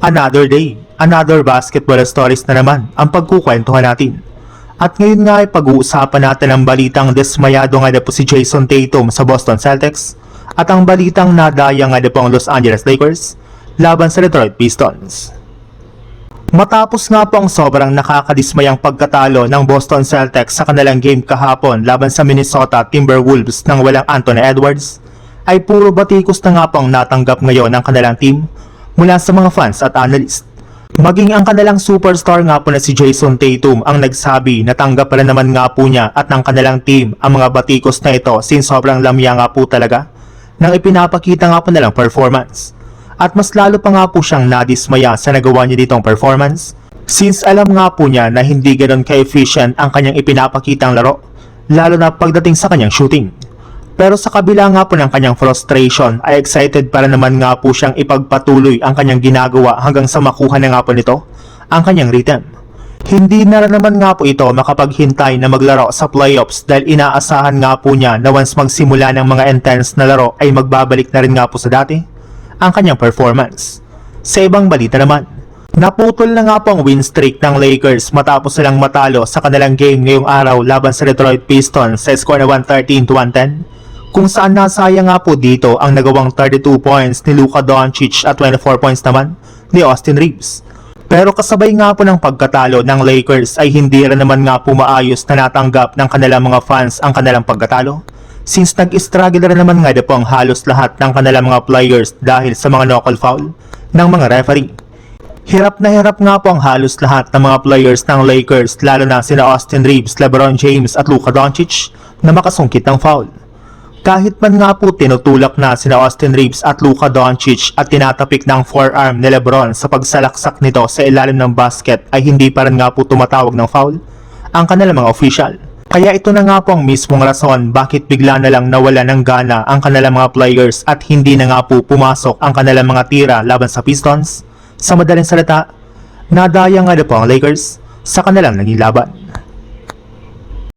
Another day, another basketball stories na naman ang pagkukwentuhan natin. At ngayon nga ay pag-uusapan natin ang balitang dismayado nga na po si Jayson Tatum sa Boston Celtics at ang balitang nadaya nga na po ang Los Angeles Lakers laban sa Detroit Pistons. Matapos nga po ang sobrang nakakadismayang pagkatalo ng Boston Celtics sa kanilang game kahapon laban sa Minnesota Timberwolves nang walang Anthony Edwards, ay puro batikos na nga po ang natanggap ngayon ng kanilang team mula sa mga fans at analyst. Maging ang kanilang superstar nga po na si Jayson Tatum ang nagsabi na tanggap pa rin naman nga po niya at ng kanilang team ang mga batikos na ito since sobrang lamya nga po talaga nang ipinapakita nga po nilang performance. At mas lalo pa nga po siyang nadismaya sa nagawa niya ditong performance since alam nga po niya na hindi ganoon ka-efficient ang kanyang ipinapakitang laro, lalo na pagdating sa kanyang shooting. Pero sa kabila nga po ng kanyang frustration ay excited para naman nga po siyang ipagpatuloy ang kanyang ginagawa hanggang sa makuha na nga po nito ang kanyang rhythm. Hindi na rin naman nga po ito makapaghintay na maglaro sa playoffs dahil inaasahan nga po niya na once magsimula ng mga intense na laro ay magbabalik na rin nga po sa dati ang kanyang performance. Sa ibang balita naman, naputol na nga po ang win streak ng Lakers matapos silang matalo sa kanilang game ngayong araw laban sa Detroit Pistons sa score na 113-110. Kung saan nasayang nga po dito ang nagawang 32 points ni Luka Doncic at 24 points naman ni Austin Reeves. Pero kasabay nga po ng pagkatalo ng Lakers ay hindi rin naman nga po maayos na natanggap ng kanilang mga fans ang kanilang pagkatalo since nag-struggle rin naman nga po ang halos lahat ng kanilang mga players dahil sa mga knuckle foul ng mga referee. Hirap na hirap nga po ang halos lahat ng mga players ng Lakers lalo na sina Austin Reeves, LeBron James at Luka Doncic na makasungkit ng foul. Kahit man nga po tinutulak na sina Austin Reeves at Luka Doncic at tinatapik ng forearm ni LeBron sa pagsalaksak nito sa ilalim ng basket ay hindi pa rin nga po tumatawag ng foul ang kanilang mga official. Kaya ito na nga po ang mismong rason bakit bigla na lang nawala ng gana ang kanilang mga players at hindi na nga po pumasok ang kanilang mga tira laban sa Pistons. Sa madaling salita, nadaya nga po ang Lakers sa kanilang naging laban.